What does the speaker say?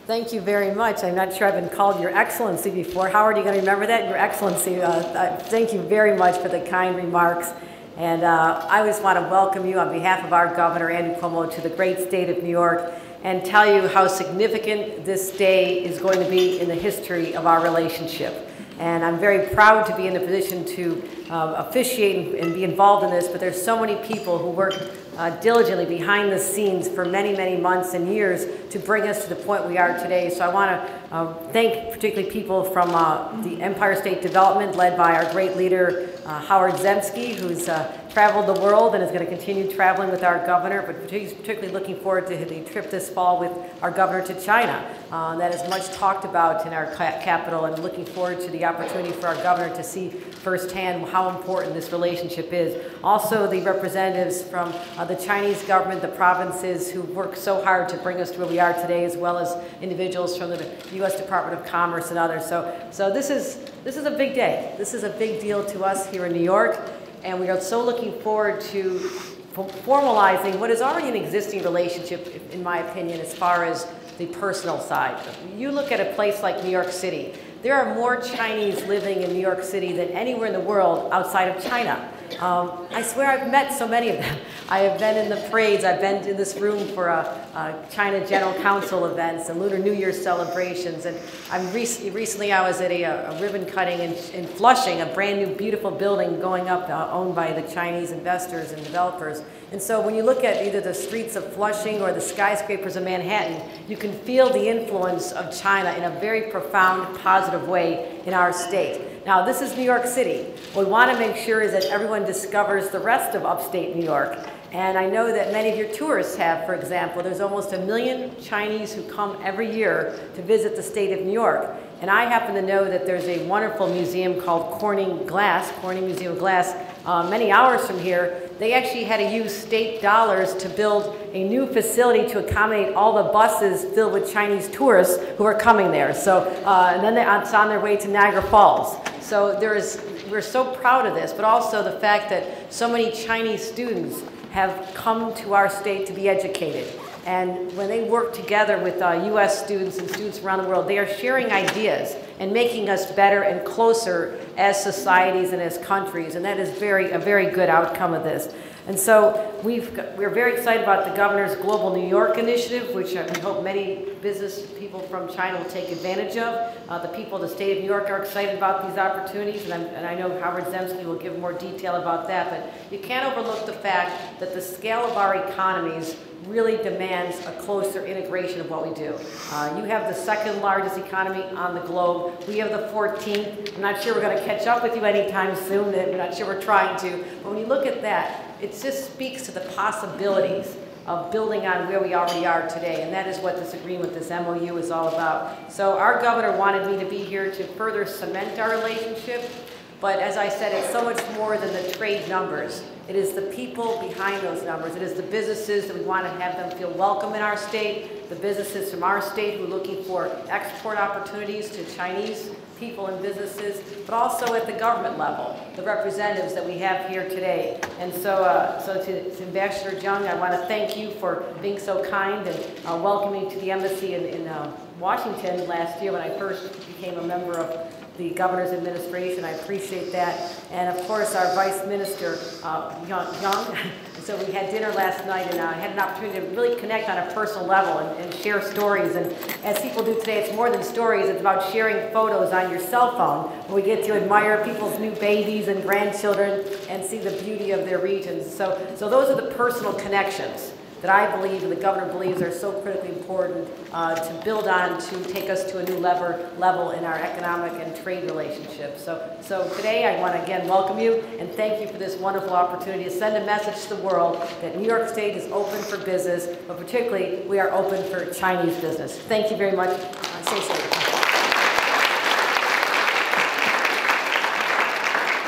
Thank you very much. I'm not sure I've been called Your Excellency before. Howard, are you going to remember that? Your Excellency. Thank you very much for the kind remarks. And I just want to welcome you on behalf of our Governor, Andrew Cuomo, to the great state of New York and tell you how significant this day is going to be in the history of our relationship. And I'm very proud to be in the position to officiate and be involved in this, but there's so many people who work diligently behind the scenes for many, many months and years to bring us to the point we are today. So I want to thank particularly people from the Empire State Development, led by our great leader, Howard Zemsky, who's traveled the world and is going to continue traveling with our governor, but he's particularly looking forward to the trip this fall with our governor to China. That is much talked about in our capital, and looking forward to the opportunity for our governor to see firsthand how important this relationship is. Also, the representatives from the Chinese government, the provinces who worked so hard to bring us to where we are today, as well as individuals from the U.S. Department of Commerce and others. So this is a big day. This is a big deal to us here in New York, and we are so looking forward to formalizing what is already an existing relationship, in my opinion, as far as the personal side. You look at a place like New York City. There are more Chinese living in New York City than anywhere in the world outside of China. I swear I've met so many of them. I have been in the parades. I've been in this room for China General Council events and Lunar New Year celebrations. And recently I was at a ribbon cutting in Flushing, a brand new beautiful building going up owned by the Chinese investors and developers. And so when you look at either the streets of Flushing or the skyscrapers of Manhattan, you can feel the influence of China in a very profound, positive way in our state. Now, this is New York City. What we want to make sure is that everyone discovers the rest of upstate New York. And I know that many of your tourists have, for example, there's almost 1 million Chinese who come every year to visit the state of New York. And I happen to know that there's a wonderful museum called Corning Museum of Glass, many hours from here. They actually had to use state dollars to build a new facility to accommodate all the buses filled with Chinese tourists who are coming there. So, and then it's on their way to Niagara Falls. So we're so proud of this, but also the fact that so many Chinese students have come to our state to be educated. And when they work together with U.S. students and students around the world, they are sharing ideas and making us better and closer as societies and as countries. And that is a very good outcome of this. And so we're very excited about the governor's Global New York initiative, which we hope many business people from China will take advantage of. The people of the state of New York are excited about these opportunities, and I know Howard Zemsky will give more detail about that. But you can't overlook the fact that the scale of our economies really demands a closer integration of what we do. You have the second largest economy on the globe. We have the 14th. I'm not sure we're going to catch up with you anytime soon. I'm not sure we're trying to. But when you look at that, it just speaks to the possibilities of building on where we already are today. And that is what this agreement, this MOU, is all about. So our governor wanted me to be here to further cement our relationship. But as I said, it's so much more than the trade numbers. It is the people behind those numbers. It is the businesses that we want to have them feel welcome in our state, the businesses from our state who are looking for export opportunities to Chinese people and businesses, but also at the government level, the representatives that we have here today. And so, to Ambassador Jung, I want to thank you for being so kind and welcoming me to the embassy in Washington last year when I first became a member of the governor's administration. I appreciate that. And of course, our Vice Minister, Young. So we had dinner last night, and I had an opportunity to really connect on a personal level and share stories. And as people do today, it's more than stories. It's about sharing photos on your cell phone, where we get to admire people's new babies and grandchildren and see the beauty of their regions. So those are the personal connections that I believe and the governor believes are so critically important to build on to take us to a new level in our economic and trade relationships. So today I want to again welcome you and thank you for this wonderful opportunity to send a message to the world that New York State is open for business, but particularly we are open for Chinese business. Thank you very much. Stay safe.